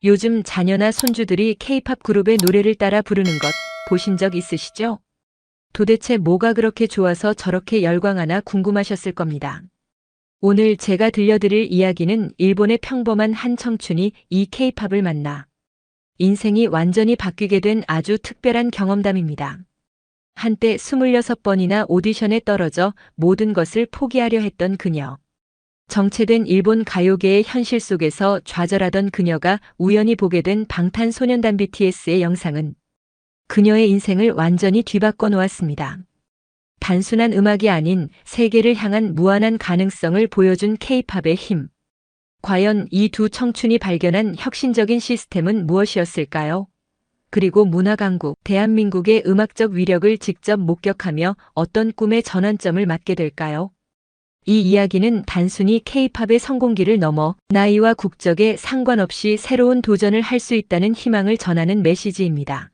요즘 자녀나 손주들이 K-팝 그룹의 노래를 따라 부르는 것 보신 적 있으시죠? 도대체 뭐가 그렇게 좋아서 저렇게 열광하나 궁금하셨을 겁니다. 오늘 제가 들려드릴 이야기는 일본의 평범한 한 청춘이 이 K-팝을 만나 인생이 완전히 바뀌게 된 아주 특별한 경험담입니다. 한때 26번이나 오디션에 떨어져 모든 것을 포기하려 했던 그녀. 정체된 일본 가요계의 현실 속에서 좌절하던 그녀가 우연히 보게 된 방탄소년단 BTS의 영상은 그녀의 인생을 완전히 뒤바꿔 놓았습니다. 단순한 음악이 아닌 세계를 향한 무한한 가능성을 보여준 K-팝의 힘. 과연 이 두 청춘이 발견한 혁신적인 시스템은 무엇이었을까요? 그리고 문화 강국, 대한민국의 음악적 위력을 직접 목격하며 어떤 꿈의 전환점을 맞게 될까요? 이 이야기는 단순히 K-팝의 성공기를 넘어 나이와 국적에 상관없이 새로운 도전을 할 수 있다는 희망을 전하는 메시지입니다.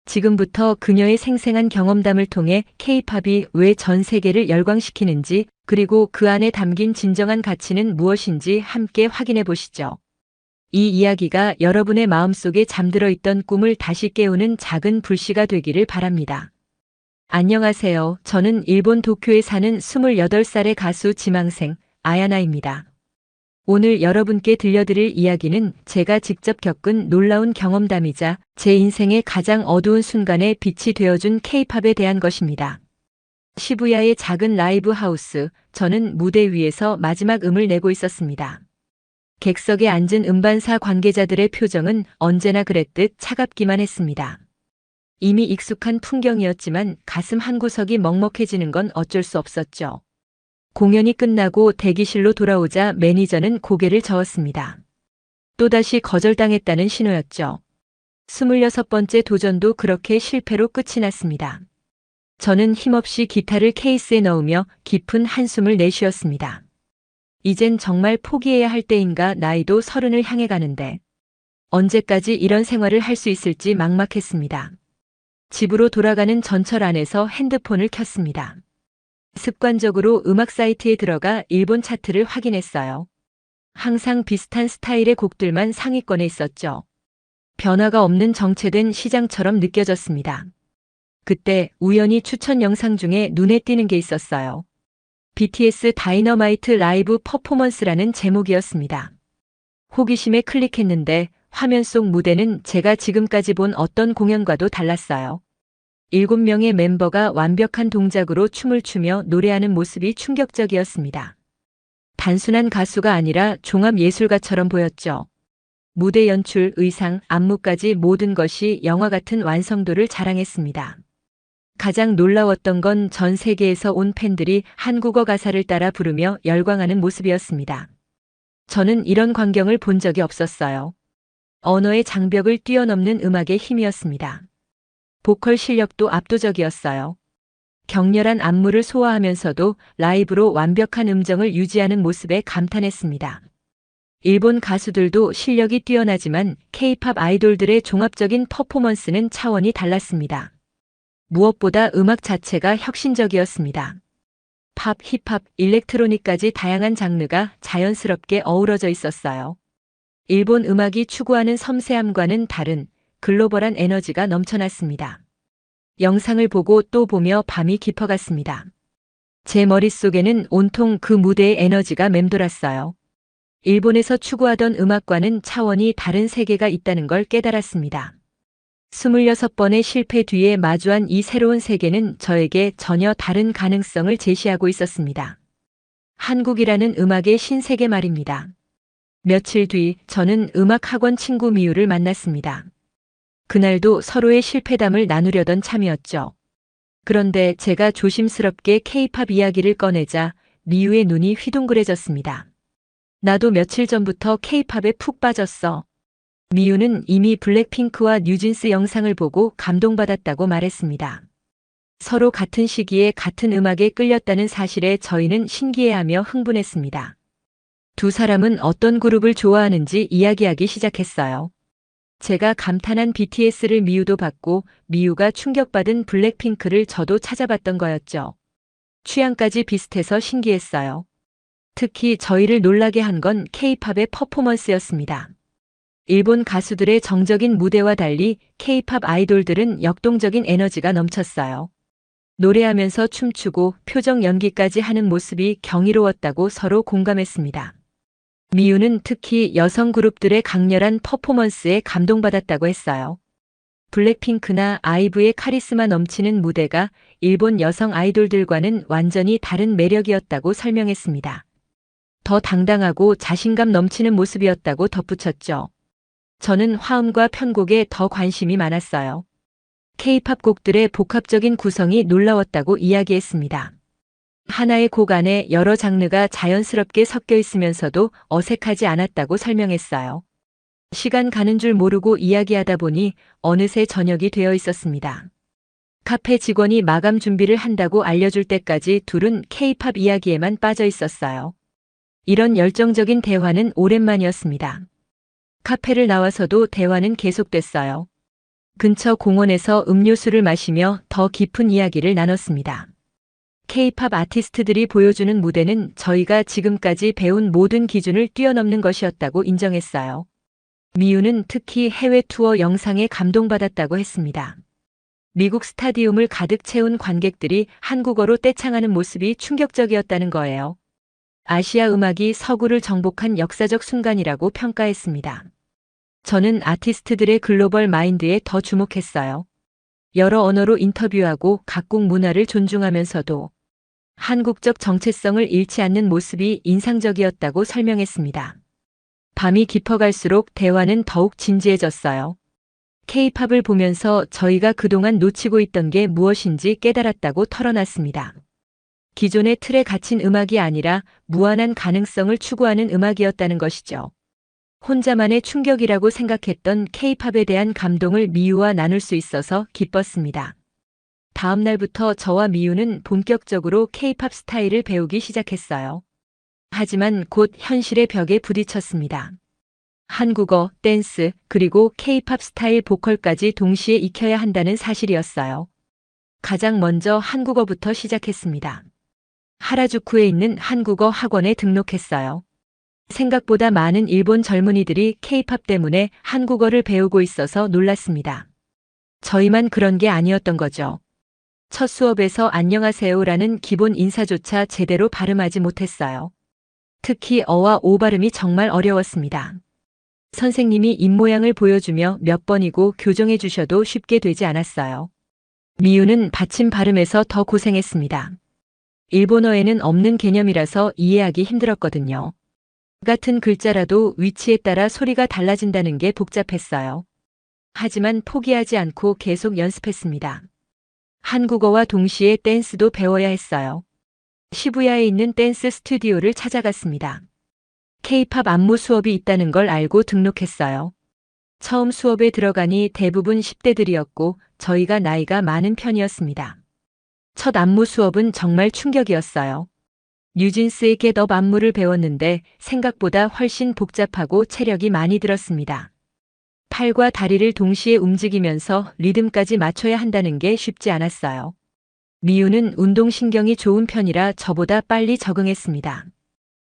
지금부터 그녀의 생생한 경험담을 통해 K-팝이 왜 전 세계를 열광시키는지, 그리고 그 안에 담긴 진정한 가치는 무엇인지 함께 확인해 보시죠. 이 이야기가 여러분의 마음속에 잠들어 있던 꿈을 다시 깨우는 작은 불씨가 되기를 바랍니다. 안녕하세요. 저는 일본 도쿄에 사는 28살의 가수 지망생 아야나입니다. 오늘 여러분께 들려드릴 이야기는 제가 직접 겪은 놀라운 경험담이자 제 인생의 가장 어두운 순간에 빛이 되어준 K-팝에 대한 것입니다. 시부야의 작은 라이브 하우스, 저는 무대 위에서 마지막 음을 내고 있었습니다. 객석에 앉은 음반사 관계자들의 표정은 언제나 그랬듯 차갑기만 했습니다. 이미 익숙한 풍경이었지만 가슴 한구석이 먹먹해지는 건 어쩔 수 없었죠. 공연이 끝나고 대기실로 돌아오자 매니저는 고개를 저었습니다. 또다시 거절당했다는 신호였죠. 26번째 도전도 그렇게 실패로 끝이 났습니다. 저는 힘없이 기타를 케이스에 넣으며 깊은 한숨을 내쉬었습니다. 이젠 정말 포기해야 할 때인가. 나이도 30을 향해 가는데 언제까지 이런 생활을 할 수 있을지 막막했습니다. 집으로 돌아가는 전철 안에서 핸드폰을 켰습니다. 습관적으로 음악 사이트에 들어가 일본 차트를 확인했어요. 항상 비슷한 스타일의 곡들만 상위권에 있었죠. 변화가 없는 정체된 시장처럼 느껴졌습니다. 그때 우연히 추천 영상 중에 눈에 띄는 게 있었어요. BTS 다이너마이트 라이브 퍼포먼스라는 제목이었습니다. 호기심에 클릭했는데 화면 속 무대는 제가 지금까지 본 어떤 공연과도 달랐어요. 7명의 멤버가 완벽한 동작으로 춤을 추며 노래하는 모습이 충격적이었습니다. 단순한 가수가 아니라 종합 예술가처럼 보였죠. 무대 연출, 의상, 안무까지 모든 것이 영화 같은 완성도를 자랑했습니다. 가장 놀라웠던 건 전 세계에서 온 팬들이 한국어 가사를 따라 부르며 열광하는 모습이었습니다. 저는 이런 광경을 본 적이 없었어요. 언어의 장벽을 뛰어넘는 음악의 힘이었습니다. 보컬 실력도 압도적이었어요. 격렬한 안무를 소화하면서도 라이브로 완벽한 음정을 유지하는 모습에 감탄했습니다. 일본 가수들도 실력이 뛰어나지만 K-팝 아이돌들의 종합적인 퍼포먼스는 차원이 달랐습니다. 무엇보다 음악 자체가 혁신적이었습니다. 팝, 힙합, 일렉트로닉까지 다양한 장르가 자연스럽게 어우러져 있었어요. 일본 음악이 추구하는 섬세함과는 다른 글로벌한 에너지가 넘쳐났습니다. 영상을 보고 또 보며 밤이 깊어갔습니다. 제 머릿속에는 온통 그 무대의 에너지가 맴돌았어요. 일본에서 추구하던 음악과는 차원이 다른 세계가 있다는 걸 깨달았습니다. 26번의 실패 뒤에 마주한 이 새로운 세계는 저에게 전혀 다른 가능성을 제시하고 있었습니다. 한국이라는 음악의 신세계 말입니다. 며칠 뒤 저는 음악학원 친구 미우를 만났습니다. 그날도 서로의 실패담을 나누려던 참이었죠. 그런데 제가 조심스럽게 K-팝 이야기를 꺼내자 미우의 눈이 휘둥그레졌습니다. 나도 며칠 전부터 K-팝에 푹 빠졌어. 미우는 이미 블랙핑크와 뉴진스 영상을 보고 감동받았다고 말했습니다. 서로 같은 시기에 같은 음악에 끌렸다는 사실에 저희는 신기해하며 흥분했습니다. 두 사람은 어떤 그룹을 좋아하는지 이야기하기 시작했어요. 제가 감탄한 BTS를 미우도 봤고 미우가 충격받은 블랙핑크를 저도 찾아봤던 거였죠. 취향까지 비슷해서 신기했어요. 특히 저희를 놀라게 한 건 K-팝의 퍼포먼스였습니다. 일본 가수들의 정적인 무대와 달리 K-팝 아이돌들은 역동적인 에너지가 넘쳤어요. 노래하면서 춤추고 표정 연기까지 하는 모습이 경이로웠다고 서로 공감했습니다. 미유는 특히 여성 그룹들의 강렬한 퍼포먼스에 감동받았다고 했어요. 블랙핑크나 아이브의 카리스마 넘치는 무대가 일본 여성 아이돌들과는 완전히 다른 매력이었다고 설명했습니다. 더 당당하고 자신감 넘치는 모습이었다고 덧붙였죠. 저는 화음과 편곡에 더 관심이 많았어요. K-팝 곡들의 복합적인 구성이 놀라웠다고 이야기했습니다. 하나의 곡 안에 여러 장르가 자연스럽게 섞여 있으면서도 어색하지 않았다고 설명했어요. 시간 가는 줄 모르고 이야기하다 보니 어느새 저녁이 되어 있었습니다. 카페 직원이 마감 준비를 한다고 알려줄 때까지 둘은 K-팝 이야기에만 빠져 있었어요. 이런 열정적인 대화는 오랜만이었습니다. 카페를 나와서도 대화는 계속됐어요. 근처 공원에서 음료수를 마시며 더 깊은 이야기를 나눴습니다. K-팝 아티스트들이 보여주는 무대는 저희가 지금까지 배운 모든 기준을 뛰어넘는 것이었다고 인정했어요. 미유는 특히 해외 투어 영상에 감동받았다고 했습니다. 미국 스타디움을 가득 채운 관객들이 한국어로 떼창하는 모습이 충격적이었다는 거예요. 아시아 음악이 서구를 정복한 역사적 순간이라고 평가했습니다. 저는 아티스트들의 글로벌 마인드에 더 주목했어요. 여러 언어로 인터뷰하고 각국 문화를 존중하면서도 한국적 정체성을 잃지 않는 모습이 인상적이었다고 설명했습니다. 밤이 깊어갈수록 대화는 더욱 진지해졌어요. K-팝을 보면서 저희가 그동안 놓치고 있던 게 무엇인지 깨달았다고 털어놨습니다. 기존의 틀에 갇힌 음악이 아니라 무한한 가능성을 추구하는 음악이었다는 것이죠. 혼자만의 충격이라고 생각했던 K-팝에 대한 감동을 미유와 나눌 수 있어서 기뻤습니다. 다음 날부터 저와 미유는 본격적으로 K-팝 스타일을 배우기 시작했어요. 하지만 곧 현실의 벽에 부딪혔습니다. 한국어, 댄스, 그리고 K-팝 스타일 보컬까지 동시에 익혀야 한다는 사실이었어요. 가장 먼저 한국어부터 시작했습니다. 하라주쿠에 있는 한국어 학원에 등록했어요. 생각보다 많은 일본 젊은이들이 K-팝 때문에 한국어를 배우고 있어서 놀랐습니다. 저희만 그런 게 아니었던 거죠. 첫 수업에서 안녕하세요라는 기본 인사조차 제대로 발음하지 못했어요. 특히 어와 오 발음이 정말 어려웠습니다. 선생님이 입모양을 보여주며 몇 번이고 교정해 주셔도 쉽게 되지 않았어요. 미유는 받침 발음에서 더 고생했습니다. 일본어에는 없는 개념이라서 이해하기 힘들었거든요. 같은 글자라도 위치에 따라 소리가 달라진다는 게 복잡했어요. 하지만 포기하지 않고 계속 연습했습니다. 한국어와 동시에 댄스도 배워야 했어요. 시부야에 있는 댄스 스튜디오를 찾아갔습니다. K-팝 안무 수업이 있다는 걸 알고 등록했어요. 처음 수업에 들어가니 대부분 10대들이었고 저희가 나이가 많은 편이었습니다. 첫 안무 수업은 정말 충격이었어요. 뉴진스의 Get Up 안무를 배웠는데 생각보다 훨씬 복잡하고 체력이 많이 들었습니다. 팔과 다리를 동시에 움직이면서 리듬까지 맞춰야 한다는 게 쉽지 않았어요. 미유는 운동신경이 좋은 편이라 저보다 빨리 적응했습니다.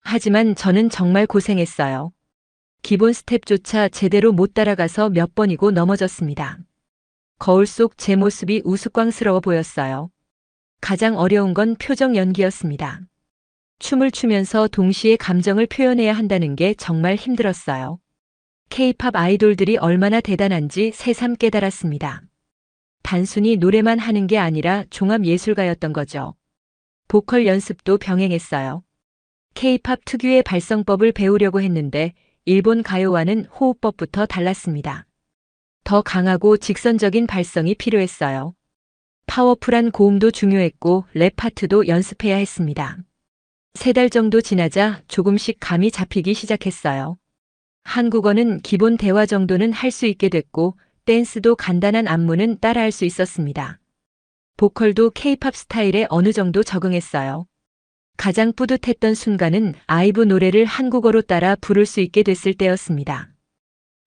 하지만 저는 정말 고생했어요. 기본 스텝조차 제대로 못 따라가서 몇 번이고 넘어졌습니다. 거울 속 제 모습이 우스꽝스러워 보였어요. 가장 어려운 건 표정 연기였습니다. 춤을 추면서 동시에 감정을 표현해야 한다는 게 정말 힘들었어요. K-팝 아이돌들이 얼마나 대단한지 새삼 깨달았습니다. 단순히 노래만 하는 게 아니라 종합예술가였던 거죠. 보컬 연습도 병행했어요. K-팝 특유의 발성법을 배우려고 했는데 일본 가요와는 호흡법부터 달랐습니다. 더 강하고 직선적인 발성이 필요했어요. 파워풀한 고음도 중요했고 랩 파트도 연습해야 했습니다. 3달 정도 지나자 조금씩 감이 잡히기 시작했어요. 한국어는 기본 대화 정도는 할 수 있게 됐고 댄스도 간단한 안무는 따라할 수 있었습니다. 보컬도 K-팝 스타일에 어느 정도 적응했어요. 가장 뿌듯했던 순간은 아이브 노래를 한국어로 따라 부를 수 있게 됐을 때였습니다.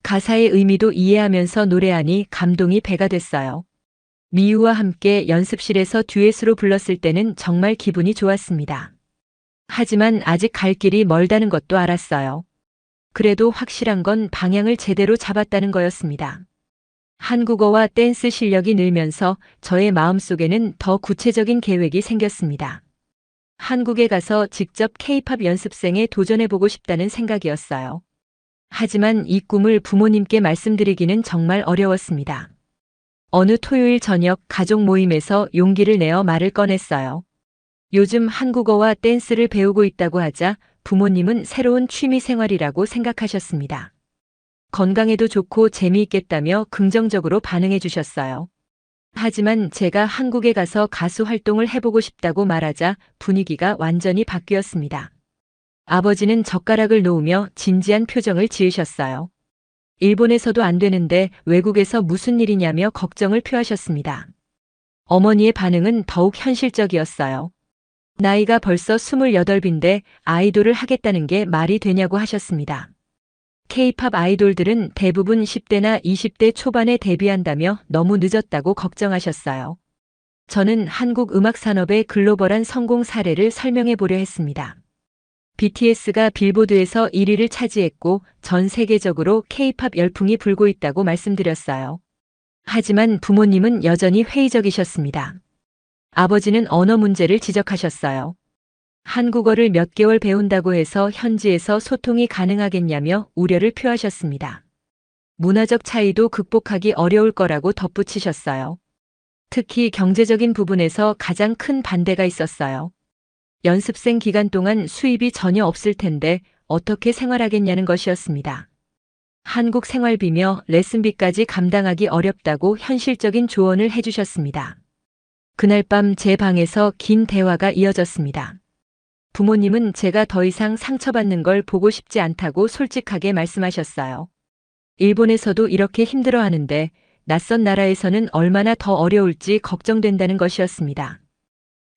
가사의 의미도 이해하면서 노래하니 감동이 배가 됐어요. 미유와 함께 연습실에서 듀엣으로 불렀을 때는 정말 기분이 좋았습니다. 하지만 아직 갈 길이 멀다는 것도 알았어요. 그래도 확실한 건 방향을 제대로 잡았다는 거였습니다. 한국어와 댄스 실력이 늘면서 저의 마음속에는 더 구체적인 계획이 생겼습니다. 한국에 가서 직접 K-팝 연습생에 도전해보고 싶다는 생각이었어요. 하지만 이 꿈을 부모님께 말씀드리기는 정말 어려웠습니다. 어느 토요일 저녁 가족 모임에서 용기를 내어 말을 꺼냈어요. 요즘 한국어와 댄스를 배우고 있다고 하자 부모님은 새로운 취미 생활이라고 생각하셨습니다. 건강에도 좋고 재미있겠다며 긍정적으로 반응해 주셨어요. 하지만 제가 한국에 가서 가수 활동을 해보고 싶다고 말하자 분위기가 완전히 바뀌었습니다. 아버지는 젓가락을 놓으며 진지한 표정을 지으셨어요. 일본에서도 안 되는데 외국에서 무슨 일이냐며 걱정을 표하셨습니다. 어머니의 반응은 더욱 현실적이었어요. 나이가 벌써 28인데 아이돌을 하겠다는 게 말이 되냐고 하셨습니다. K-팝 아이돌들은 대부분 10대나 20대 초반에 데뷔한다며 너무 늦었다고 걱정하셨어요. 저는 한국 음악 산업의 글로벌한 성공 사례를 설명해 보려 했습니다. BTS가 빌보드에서 1위를 차지했고 전 세계적으로 K-팝 열풍이 불고 있다고 말씀드렸어요. 하지만 부모님은 여전히 회의적이셨습니다. 아버지는 언어 문제를 지적하셨어요. 한국어를 몇 개월 배운다고 해서 현지에서 소통이 가능하겠냐며 우려를 표하셨습니다. 문화적 차이도 극복하기 어려울 거라고 덧붙이셨어요. 특히 경제적인 부분에서 가장 큰 반대가 있었어요. 연습생 기간 동안 수입이 전혀 없을 텐데 어떻게 생활하겠냐는 것이었습니다. 한국 생활비며 레슨비까지 감당하기 어렵다고 현실적인 조언을 해주셨습니다. 그날 밤 제 방에서 긴 대화가 이어졌습니다. 부모님은 제가 더 이상 상처받는 걸 보고 싶지 않다고 솔직하게 말씀하셨어요. 일본에서도 이렇게 힘들어하는데 낯선 나라에서는 얼마나 더 어려울지 걱정된다는 것이었습니다.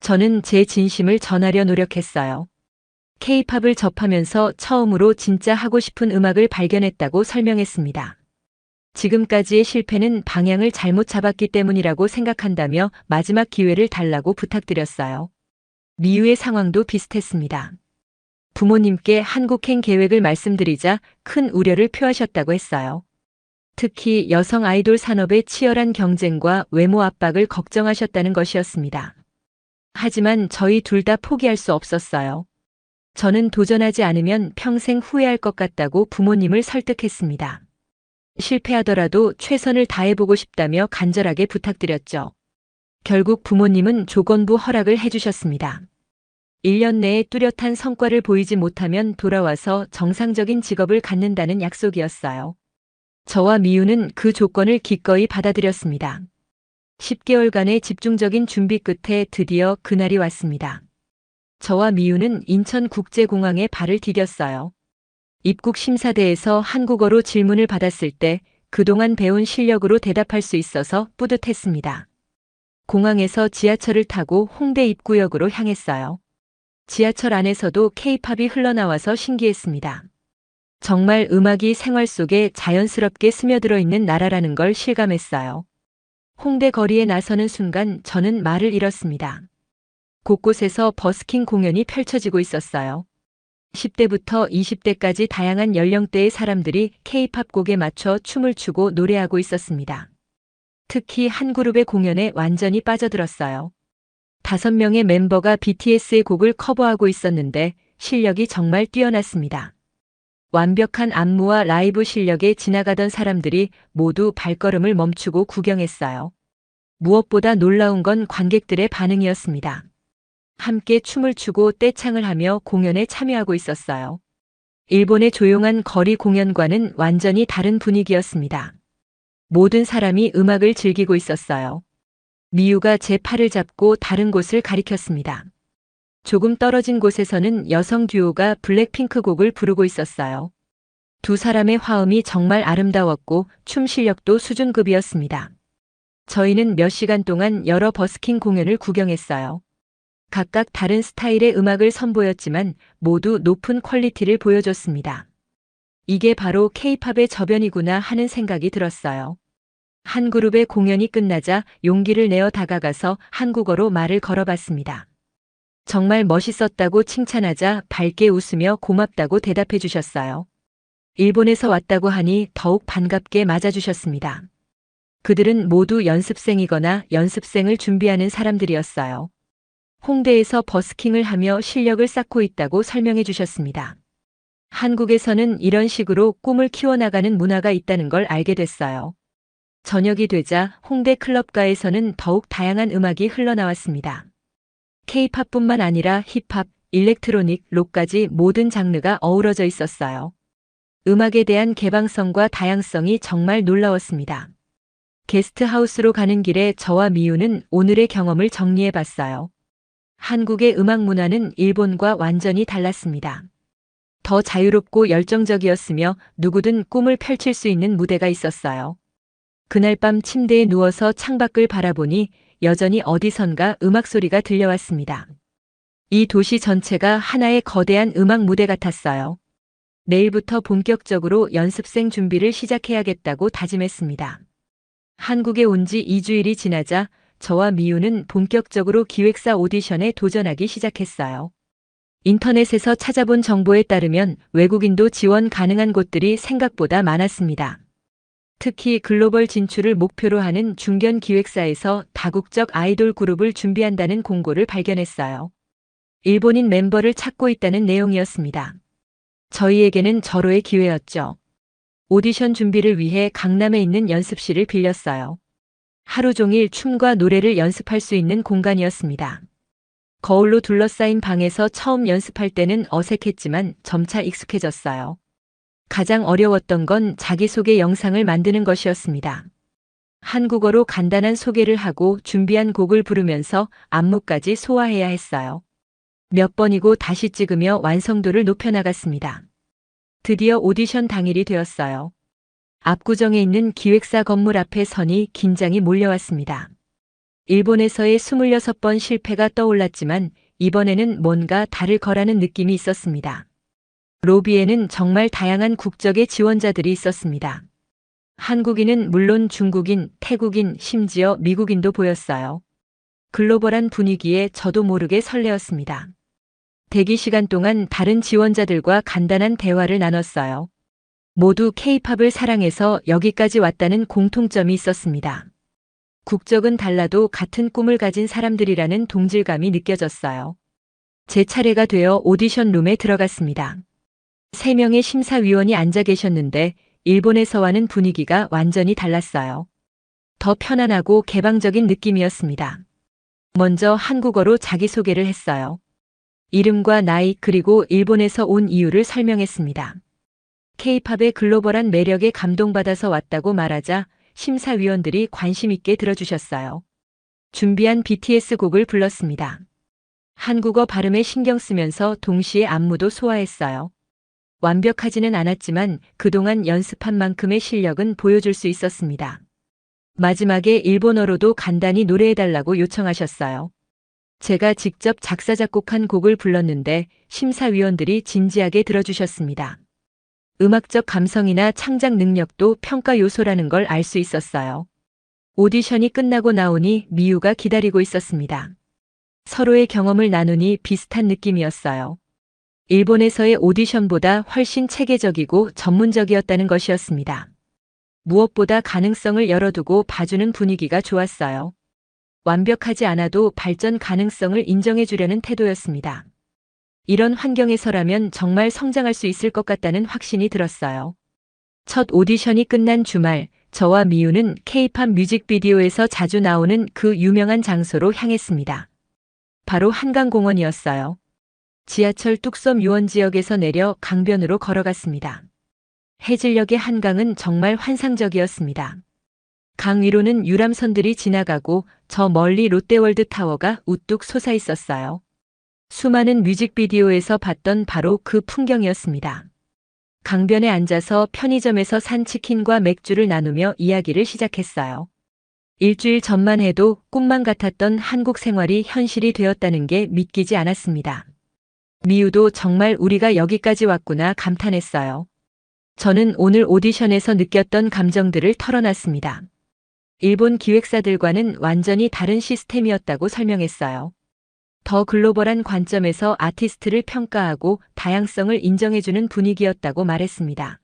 저는 제 진심을 전하려 노력했어요. K-팝을 접하면서 처음으로 진짜 하고 싶은 음악을 발견했다고 설명했습니다. 지금까지의 실패는 방향을 잘못 잡았기 때문이라고 생각한다며 마지막 기회를 달라고 부탁드렸어요. 미유의 상황도 비슷했습니다. 부모님께 한국행 계획을 말씀드리자 큰 우려를 표하셨다고 했어요. 특히 여성 아이돌 산업의 치열한 경쟁과 외모 압박을 걱정하셨다는 것이었습니다. 하지만 저희 둘 다 포기할 수 없었어요. 저는 도전하지 않으면 평생 후회할 것 같다고 부모님을 설득했습니다. 실패하더라도 최선을 다해보고 싶다며 간절하게 부탁드렸죠. 결국 부모님은 조건부 허락을 해주셨습니다. 1년 내에 뚜렷한 성과를 보이지 못하면 돌아와서 정상적인 직업을 갖는다는 약속이었어요. 저와 미유는 그 조건을 기꺼이 받아들였습니다. 10개월간의 집중적인 준비 끝에 드디어 그날이 왔습니다. 저와 미유는 인천국제공항에 발을 디뎠어요. 입국 심사대에서 한국어로 질문을 받았을 때 그동안 배운 실력으로 대답할 수 있어서 뿌듯했습니다. 공항에서 지하철을 타고 홍대 입구역으로 향했어요. 지하철 안에서도 K-팝이 흘러나와서 신기했습니다. 정말 음악이 생활 속에 자연스럽게 스며들어 있는 나라라는 걸 실감했어요. 홍대 거리에 나서는 순간 저는 말을 잃었습니다. 곳곳에서 버스킹 공연이 펼쳐지고 있었어요. 10대부터 20대까지 다양한 연령대의 사람들이 K-팝 곡에 맞춰 춤을 추고 노래하고 있었습니다. 특히 한 그룹의 공연에 완전히 빠져들었어요. 5명의 멤버가 BTS의 곡을 커버하고 있었는데 실력이 정말 뛰어났습니다. 완벽한 안무와 라이브 실력에 지나가던 사람들이 모두 발걸음을 멈추고 구경했어요. 무엇보다 놀라운 건 관객들의 반응이었습니다. 함께 춤을 추고 떼창을 하며 공연에 참여하고 있었어요. 일본의 조용한 거리 공연과는 완전히 다른 분위기였습니다. 모든 사람이 음악을 즐기고 있었어요. 미유가 제 팔을 잡고 다른 곳을 가리켰습니다. 조금 떨어진 곳에서는 여성 듀오가 블랙핑크 곡을 부르고 있었어요. 두 사람의 화음이 정말 아름다웠고 춤 실력도 수준급이었습니다. 저희는 몇 시간 동안 여러 버스킹 공연을 구경했어요. 각각 다른 스타일의 음악을 선보였지만 모두 높은 퀄리티를 보여줬습니다. 이게 바로 K-팝의 저변이구나 하는 생각이 들었어요. 한 그룹의 공연이 끝나자 용기를 내어 다가가서 한국어로 말을 걸어봤습니다. 정말 멋있었다고 칭찬하자 밝게 웃으며 고맙다고 대답해 주셨어요. 일본에서 왔다고 하니 더욱 반갑게 맞아주셨습니다. 그들은 모두 연습생이거나 연습생을 준비하는 사람들이었어요. 홍대에서 버스킹을 하며 실력을 쌓고 있다고 설명해 주셨습니다. 한국에서는 이런 식으로 꿈을 키워나가는 문화가 있다는 걸 알게 됐어요. 저녁이 되자 홍대 클럽가에서는 더욱 다양한 음악이 흘러나왔습니다. K-팝뿐만 아니라 힙합, 일렉트로닉, 록까지 모든 장르가 어우러져 있었어요. 음악에 대한 개방성과 다양성이 정말 놀라웠습니다. 게스트하우스로 가는 길에 저와 미우는 오늘의 경험을 정리해 봤어요. 한국의 음악 문화는 일본과 완전히 달랐습니다. 더 자유롭고 열정적이었으며 누구든 꿈을 펼칠 수 있는 무대가 있었어요. 그날 밤 침대에 누워서 창밖을 바라보니 여전히 어디선가 음악 소리가 들려왔습니다. 이 도시 전체가 하나의 거대한 음악 무대 같았어요. 내일부터 본격적으로 연습생 준비를 시작해야겠다고 다짐했습니다. 한국에 온 지 2주일이 지나자 저와 미우는 본격적으로 기획사 오디션에 도전하기 시작했어요. 인터넷에서 찾아본 정보에 따르면 외국인도 지원 가능한 곳들이 생각보다 많았습니다. 특히 글로벌 진출을 목표로 하는 중견 기획사에서 다국적 아이돌 그룹을 준비한다는 공고를 발견했어요. 일본인 멤버를 찾고 있다는 내용이었습니다. 저희에게는 절호의 기회였죠. 오디션 준비를 위해 강남에 있는 연습실을 빌렸어요. 하루 종일 춤과 노래를 연습할 수 있는 공간이었습니다. 거울로 둘러싸인 방에서 처음 연습할 때는 어색했지만 점차 익숙해졌어요. 가장 어려웠던 건 자기소개 영상을 만드는 것이었습니다. 한국어로 간단한 소개를 하고 준비한 곡을 부르면서 안무까지 소화해야 했어요. 몇 번이고 다시 찍으며 완성도를 높여나갔습니다. 드디어 오디션 당일이 되었어요. 압구정에 있는 기획사 건물 앞에 서니 긴장이 몰려왔습니다. 일본에서의 26번 실패가 떠올랐지만 이번에는 뭔가 다를 거라는 느낌이 있었습니다. 로비에는 정말 다양한 국적의 지원자들이 있었습니다. 한국인은 물론 중국인, 태국인, 심지어 미국인도 보였어요. 글로벌한 분위기에 저도 모르게 설레었습니다. 대기 시간 동안 다른 지원자들과 간단한 대화를 나눴어요. 모두 K-팝을 사랑해서 여기까지 왔다는 공통점이 있었습니다. 국적은 달라도 같은 꿈을 가진 사람들이라는 동질감이 느껴졌어요. 제 차례가 되어 오디션 룸에 들어갔습니다. 3명의 심사위원이 앉아 계셨는데 일본에서와는 분위기가 완전히 달랐어요. 더 편안하고 개방적인 느낌이었습니다. 먼저 한국어로 자기소개를 했어요. 이름과 나이 그리고 일본에서 온 이유를 설명했습니다. K-팝의 글로벌한 매력에 감동받아서 왔다고 말하자 심사위원들이 관심 있게 들어주셨어요. 준비한 BTS 곡을 불렀습니다. 한국어 발음에 신경 쓰면서 동시에 안무도 소화했어요. 완벽하지는 않았지만 그동안 연습한 만큼의 실력은 보여줄 수 있었습니다. 마지막에 일본어로도 간단히 노래해달라고 요청하셨어요. 제가 직접 작사 작곡한 곡을 불렀는데 심사위원들이 진지하게 들어주셨습니다. 음악적 감성이나 창작 능력도 평가 요소라는 걸 알 수 있었어요. 오디션이 끝나고 나오니 미우가 기다리고 있었습니다. 서로의 경험을 나누니 비슷한 느낌이었어요. 일본에서의 오디션보다 훨씬 체계적이고 전문적이었다는 것이었습니다. 무엇보다 가능성을 열어두고 봐주는 분위기가 좋았어요. 완벽하지 않아도 발전 가능성을 인정해주려는 태도였습니다. 이런 환경에서라면 정말 성장할 수 있을 것 같다는 확신이 들었어요. 첫 오디션이 끝난 주말, 저와 미우는 K-팝 뮤직비디오에서 자주 나오는 그 유명한 장소로 향했습니다. 바로 한강공원이었어요. 지하철 뚝섬 유원지역에서 내려 강변으로 걸어갔습니다. 해질녘의 한강은 정말 환상적이었습니다. 강 위로는 유람선들이 지나가고 저 멀리 롯데월드 타워가 우뚝 솟아 있었어요. 수많은 뮤직비디오에서 봤던 바로 그 풍경이었습니다. 강변에 앉아서 편의점에서 산 치킨과 맥주를 나누며 이야기를 시작했어요. 일주일 전만 해도 꿈만 같았던 한국 생활이 현실이 되었다는 게 믿기지 않았습니다. 미우도 정말 우리가 여기까지 왔구나 감탄했어요. 저는 오늘 오디션에서 느꼈던 감정들을 털어놨습니다. 일본 기획사들과는 완전히 다른 시스템이었다고 설명했어요. 더 글로벌한 관점에서 아티스트를 평가하고 다양성을 인정해주는 분위기였다고 말했습니다.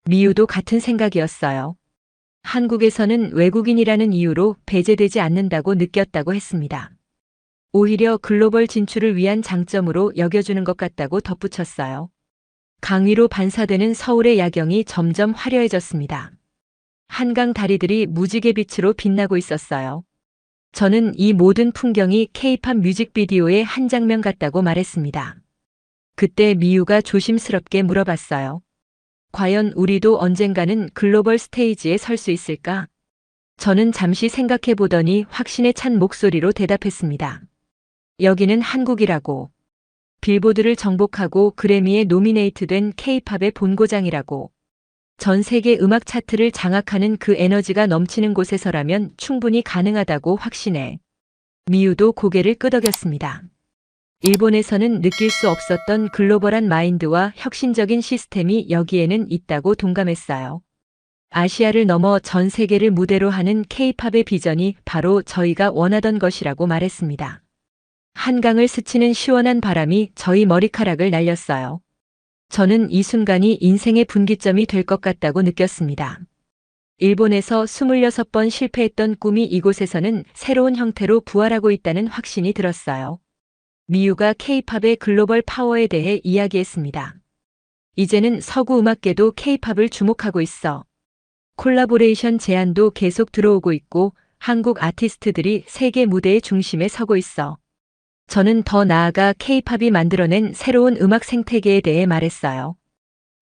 미유도 같은 생각이었어요. 한국에서는 외국인이라는 이유로 배제되지 않는다고 느꼈다고 했습니다. 오히려 글로벌 진출을 위한 장점으로 여겨주는 것 같다고 덧붙였어요. 강위로 반사되는 서울의 야경이 점점 화려해졌습니다. 한강 다리들이 무지개 빛으로 빛나고 있었어요. 저는 이 모든 풍경이 K-팝 뮤직비디오의 한 장면 같다고 말했습니다. 그때 미유가 조심스럽게 물어봤어요. 과연 우리도 언젠가는 글로벌 스테이지에 설 수 있을까? 저는 잠시 생각해 보더니 확신에 찬 목소리로 대답했습니다. 여기는 한국이라고. 빌보드를 정복하고 그래미에 노미네이트된 K-팝의 본고장이라고. 전 세계 음악 차트를 장악하는 그 에너지가 넘치는 곳에서라면 충분히 가능하다고 확신해. 미유도 고개를 끄덕였습니다. 일본에서는 느낄 수 없었던 글로벌한 마인드와 혁신적인 시스템이 여기에는 있다고 동감했어요. 아시아를 넘어 전 세계를 무대로 하는 K-팝의 비전이 바로 저희가 원하던 것이라고 말했습니다. 한강을 스치는 시원한 바람이 저희 머리카락을 날렸어요. 저는 이 순간이 인생의 분기점이 될 것 같다고 느꼈습니다. 일본에서 26번 실패했던 꿈이 이곳에서는 새로운 형태로 부활하고 있다는 확신이 들었어요. 미유가 K-팝의 글로벌 파워에 대해 이야기했습니다. 이제는 서구 음악계도 K-팝을 주목하고 있어. 콜라보레이션 제안도 계속 들어오고 있고 한국 아티스트들이 세계 무대의 중심에 서고 있어. 저는 더 나아가 K-팝이 만들어낸 새로운 음악 생태계에 대해 말했어요.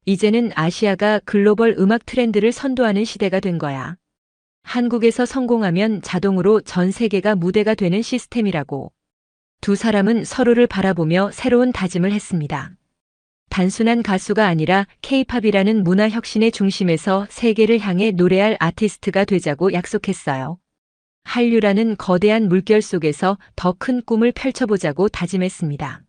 이제는 아시아가 글로벌 음악 트렌드를 선도하는 시대가 된 거야. 한국에서 성공하면 자동으로 전 세계가 무대가 되는 시스템이라고. 두 사람은 서로를 바라보며 새로운 다짐을 했습니다. 단순한 가수가 아니라 K-팝이라는 문화 혁신의 중심에서 세계를 향해 노래할 아티스트가 되자고 약속했어요. 한류라는 거대한 물결 속에서 더 큰 꿈을 펼쳐보자고 다짐했습니다.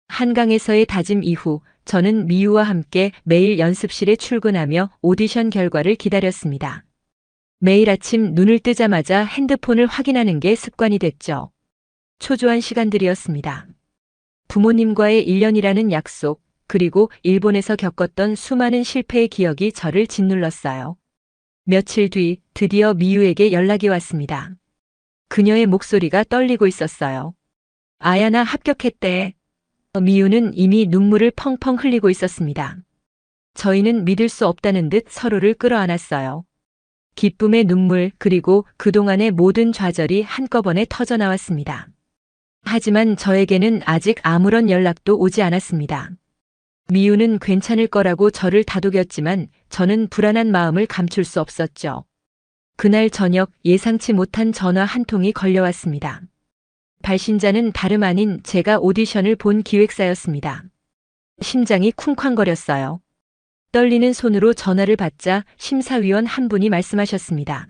한강에서의 다짐 이후 저는 미유와 함께 매일 연습실에 출근하며 오디션 결과를 기다렸습니다. 매일 아침 눈을 뜨자마자 핸드폰을 확인하는 게 습관이 됐죠. 초조한 시간들이었습니다. 부모님과의 1년이라는 약속, 그리고 일본에서 겪었던 수많은 실패의 기억이 저를 짓눌렀어요. 며칠 뒤 드디어 미유에게 연락이 왔습니다. 그녀의 목소리가 떨리고 있었어요. 아야나 합격했대. 미유는 이미 눈물을 펑펑 흘리고 있었습니다. 저희는 믿을 수 없다는 듯 서로를 끌어안았어요. 기쁨의 눈물 그리고 그동안의 모든 좌절이 한꺼번에 터져 나왔습니다. 하지만 저에게는 아직 아무런 연락도 오지 않았습니다. 미유는 괜찮을 거라고 저를 다독였지만 저는 불안한 마음을 감출 수 없었죠. 그날 저녁 예상치 못한 전화 한 통이 걸려왔습니다. 발신자는 다름 아닌 제가 오디션을 본 기획사였습니다. 심장이 쿵쾅거렸어요. 떨리는 손으로 전화를 받자 심사위원 한 분이 말씀하셨습니다.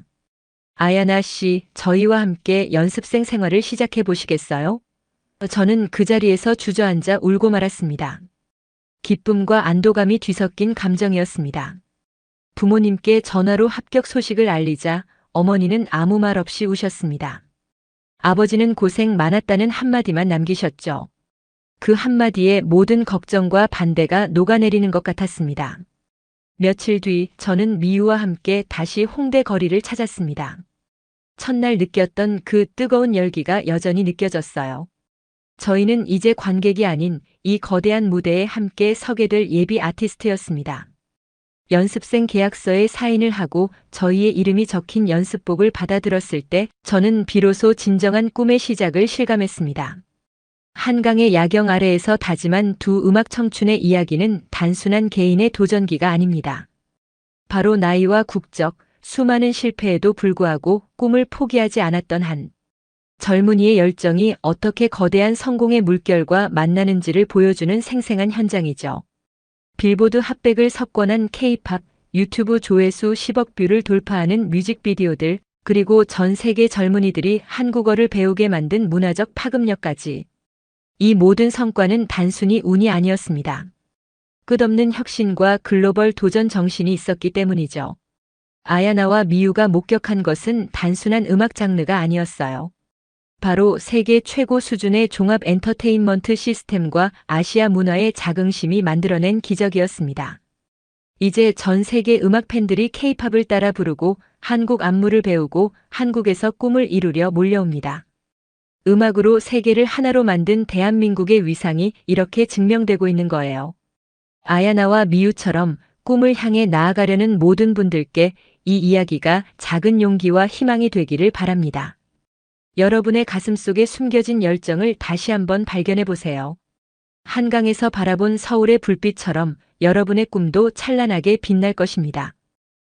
아야나 씨, 저희와 함께 연습생 생활을 시작해 보시겠어요? 저는 그 자리에서 주저앉아 울고 말았습니다. 기쁨과 안도감이 뒤섞인 감정이었습니다. 부모님께 전화로 합격 소식을 알리자 어머니는 아무 말 없이 우셨습니다. 아버지는 고생 많았다는 한마디만 남기셨죠. 그 한마디에 모든 걱정과 반대가 녹아내리는 것 같았습니다. 며칠 뒤 저는 미유와 함께 다시 홍대 거리를 찾았습니다. 첫날 느꼈던 그 뜨거운 열기가 여전히 느껴졌어요. 저희는 이제 관객이 아닌 이 거대한 무대에 함께 서게 될 예비 아티스트였습니다. 연습생 계약서에 사인을 하고 저희의 이름이 적힌 연습복을 받아들었을 때 저는 비로소 진정한 꿈의 시작을 실감했습니다. 한강의 야경 아래에서 다짐한 두 음악 청춘의 이야기는 단순한 개인의 도전기가 아닙니다. 바로 나이와 국적, 수많은 실패에도 불구하고 꿈을 포기하지 않았던 한 젊은이의 열정이 어떻게 거대한 성공의 물결과 만나는지를 보여주는 생생한 현장이죠. 빌보드 핫백을 석권한 K-팝, 유튜브 조회수 10억 뷰를 돌파하는 뮤직비디오들, 그리고 전 세계 젊은이들이 한국어를 배우게 만든 문화적 파급력까지. 이 모든 성과는 단순히 운이 아니었습니다. 끝없는 혁신과 글로벌 도전 정신이 있었기 때문이죠. 아야나와 미유가 목격한 것은 단순한 음악 장르가 아니었어요. 바로 세계 최고 수준의 종합 엔터테인먼트 시스템과 아시아 문화의 자긍심이 만들어낸 기적이었습니다. 이제 전 세계 음악 팬들이 K-팝을 따라 부르고 한국 안무를 배우고 한국에서 꿈을 이루려 몰려옵니다. 음악으로 세계를 하나로 만든 대한민국의 위상이 이렇게 증명되고 있는 거예요. 아야나와 미우처럼 꿈을 향해 나아가려는 모든 분들께 이 이야기가 작은 용기와 희망이 되기를 바랍니다. 여러분의 가슴속에 숨겨진 열정을 다시 한번 발견해 보세요. 한강에서 바라본 서울의 불빛처럼 여러분의 꿈도 찬란하게 빛날 것입니다.